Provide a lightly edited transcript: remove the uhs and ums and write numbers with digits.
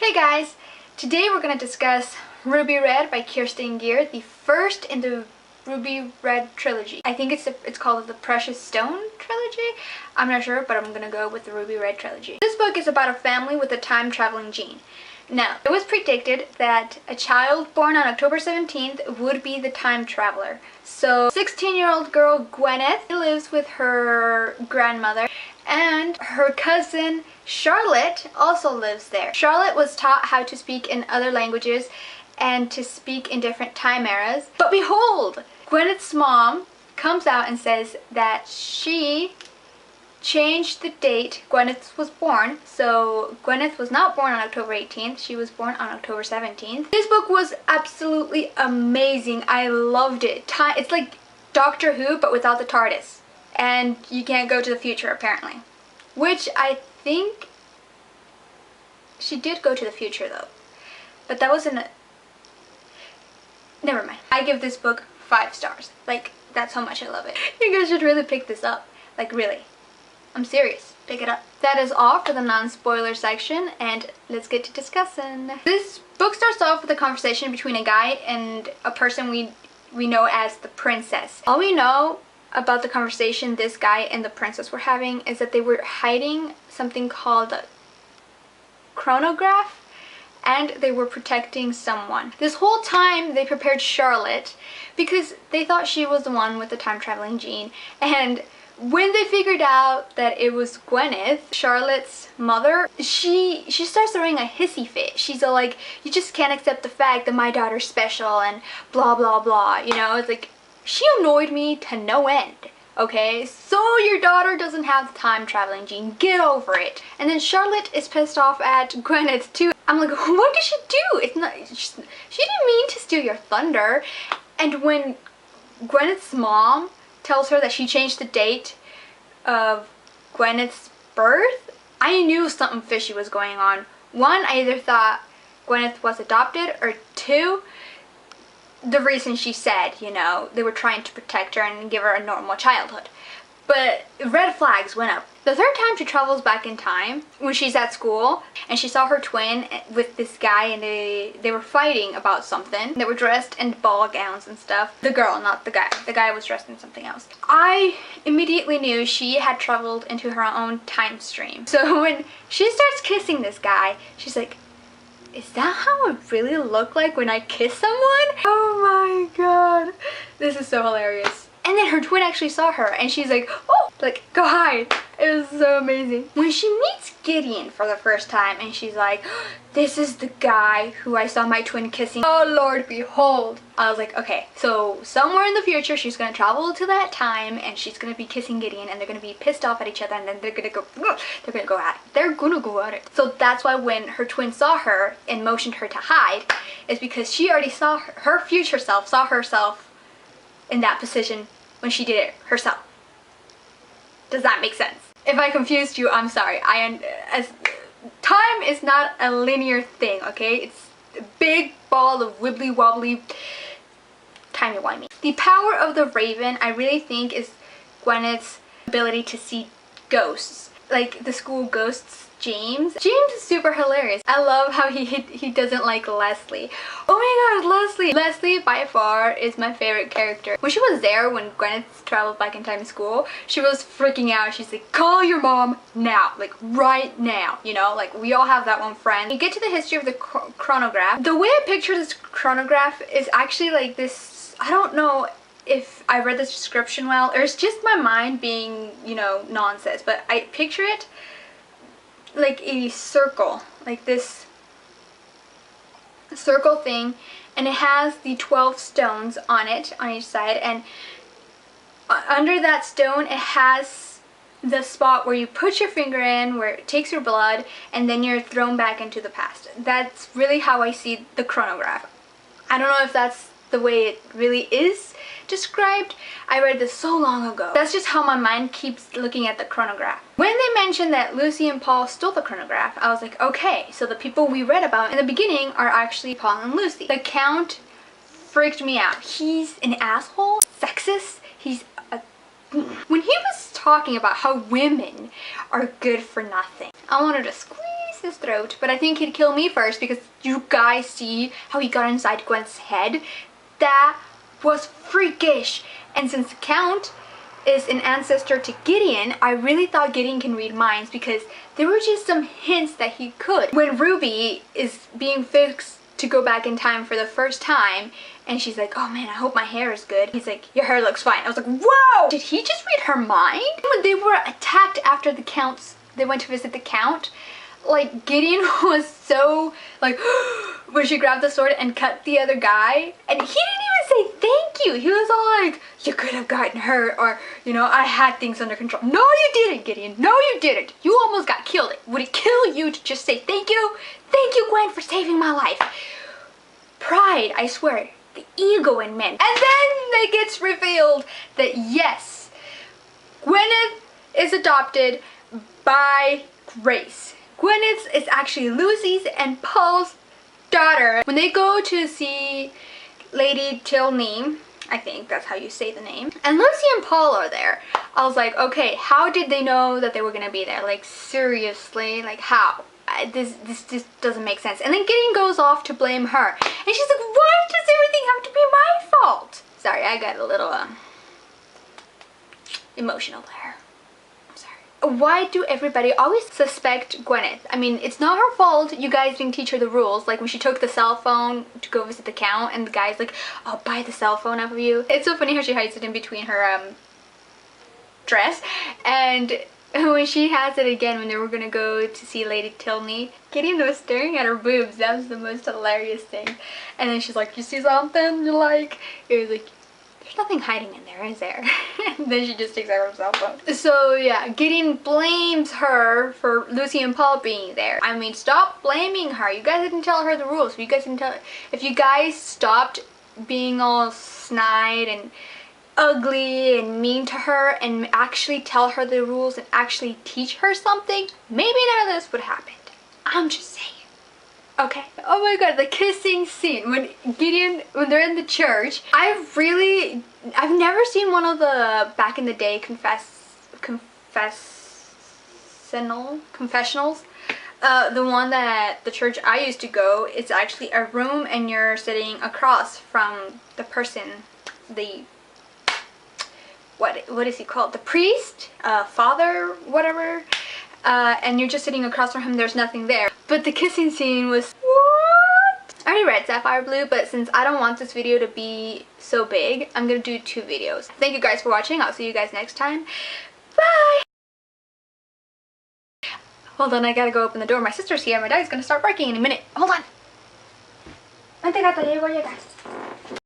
Hey guys! Today we're going to discuss Ruby Red by Kerstin Gier, the first in the Ruby Red trilogy. I think it's called the Precious Stone trilogy. I'm not sure, but I'm going to go with the Ruby Red trilogy. This book is about a family with a time-traveling gene. Now, it was predicted that a child born on October 17th would be the time traveler. So, 16-year-old girl Gwyneth lives with her grandmother, and her cousin Charlotte also lives there. Charlotte was taught how to speak in other languages and to speak in different time eras. But behold, Gwyneth's mom comes out and says that she changed the date Gwyneth was born. So Gwyneth was not born on October 18th, she was born on October 17th. This book was absolutely amazing. I loved it. It's like Doctor Who but without the TARDIS. And you can't go to the future apparently. Which I think she did go to the future though. But that wasn't a... Never mind. I give this book 5 stars. Like, that's how much I love it. You guys should really pick this up. Like, really. I'm serious. Pick it up. That is all for the non-spoiler section, and let's get to discussing. This book starts off with a conversation between a guy and a person we know as the princess. All we know about the conversation this guy and the princess were having is that they were hiding something called a chronograph, and they were protecting someone. This whole time they prepared Charlotte because they thought she was the one with the time-traveling gene, and when they figured out that it was Gwyneth, Charlotte's mother, she starts throwing a hissy fit. She's all like, you just can't accept the fact that my daughter's special and blah blah blah, you know? It's like, she annoyed me to no end, okay? So your daughter doesn't have the time-traveling gene, get over it. And then Charlotte is pissed off at Gwyneth too. I'm like, what did she do? It's not, she didn't mean to steal your thunder. And when Gwyneth's mom tells her that she changed the date of Gwyneth's birth, I knew something fishy was going on. One, I either thought Gwyneth was adopted, or two, the reason she said, you know, they were trying to protect her and give her a normal childhood. But red flags went up. The third time she travels back in time, when she's at school, and she saw her twin with this guy, and they were fighting about something. They were dressed in ball gowns and stuff. The girl, not the guy. The guy was dressed in something else. I immediately knew she had traveled into her own time stream. So when she starts kissing this guy, she's like, is that how I really look like when I kiss someone? Oh my god. This is so hilarious. And then her twin actually saw her and she's like, oh, like, go hide. It was so amazing. When she meets Gideon for the first time and she's like, this is the guy who I saw my twin kissing. Oh Lord, behold. I was like, okay, so somewhere in the future she's gonna travel to that time and she's gonna be kissing Gideon and they're gonna be pissed off at each other and then they're gonna go at it. They're gonna go at it. So that's why when her twin saw her and motioned her to hide, is because she already saw her future self, saw herself in that position when she did it herself. Does that make sense? If I confused you, I'm sorry. Time is not a linear thing, okay? It's a big ball of wibbly wobbly timey-wimey. The power of the Raven, I really think, is Gwyneth's ability to see ghosts. Like the school ghosts, James. James is super hilarious. I love how he doesn't like Leslie. Oh my god, Leslie! Leslie by far is my favorite character. When she was there, when Gwyneth traveled back in time to school, she was freaking out. She's like, call your mom now, like right now, you know? Like, we all have that one friend. You get to the history of the chronograph. The way I picture this chronograph is actually like this, I don't know if I read this description well, or it's just my mind being, you know, nonsense, but I picture it like a circle, like this circle thing, and it has the 12 stones on it on each side, and under that stone it has the spot where you put your finger in, where it takes your blood, and then you're thrown back into the past. That's really how I see the chronograph. I don't know if that's the way it really is described. I read this so long ago. That's just how my mind keeps looking at the chronograph. When they mentioned that Lucy and Paul stole the chronograph, I was like, okay, so the people we read about in the beginning are actually Paul and Lucy. The Count freaked me out. He's an asshole, sexist, he's a... When he was talking about how women are good for nothing, I wanted to squeeze his throat, but I think he'd kill me first because you guys see how he got inside Gwen's head? That was freakish. And since the Count is an ancestor to Gideon, I really thought Gideon can read minds because there were just some hints that he could. When Ruby is being fixed to go back in time for the first time, and she's like, oh man, I hope my hair is good. He's like, your hair looks fine. I was like, whoa! Did he just read her mind? When they were attacked after the Counts, they went to visit the Count, like Gideon was so like, when she grabbed the sword and cut the other guy, and he didn't even say thank you. He was all like, you could have gotten hurt, or, you know, I had things under control. No, you didn't, Gideon. No, you didn't. You almost got killed. Would it kill you to just say thank you? Thank you, Gwen, for saving my life. Pride, I swear. The ego in men. And then it gets revealed that yes, Gwyneth is adopted by Grace. Gwyneth is actually Lucy's and Paul's daughter. When they go to see Lady Tilney, I think that's how you say the name, and Lucy and Paul are there, I was like, okay, how did they know that they were gonna be there? Like, seriously, like how? This just doesn't make sense. And then Gideon goes off to blame her, and she's like, why does everything have to be my fault? Sorry, I got a little emotional there. I'm sorry. Why do everybody always suspect Gwyneth? I mean, it's not her fault you guys didn't teach her the rules. Like when she took the cell phone to go visit the Count, and the guy's like, I'll buy the cell phone off of you. It's so funny how she hides it in between her dress, and when she has it again when they were gonna go to see Lady Tilney, Gideon was staring at her boobs. That was the most hilarious thing. And then she's like, you see something you like? It was like, there's nothing hiding in there, is there? And then she just takes out her cell phone. So yeah, Gideon blames her for Lucy and Paul being there. I mean, stop blaming her. You guys didn't tell her the rules. If you guys stopped being all snide and ugly and mean to her and actually tell her the rules and actually teach her something, maybe none of this would happen. I'm just saying. Okay. Oh my god, the kissing scene when they're in the church. I've never seen one of the back in the day confessionals. The one that the church I used to go, it's actually a room and you're sitting across from the person, what is he called? The priest? Father? Whatever. And you're just sitting across from him, there's nothing there. But the kissing scene was, what? I already read Sapphire Blue, but since I don't want this video to be so big, I'm gonna do 2 videos. Thank you guys for watching. I'll see you guys next time. Bye! Hold on, I gotta go open the door. My sister's here. My dog's gonna start barking in a minute. Hold on. Ante gato, ya llego, llegas.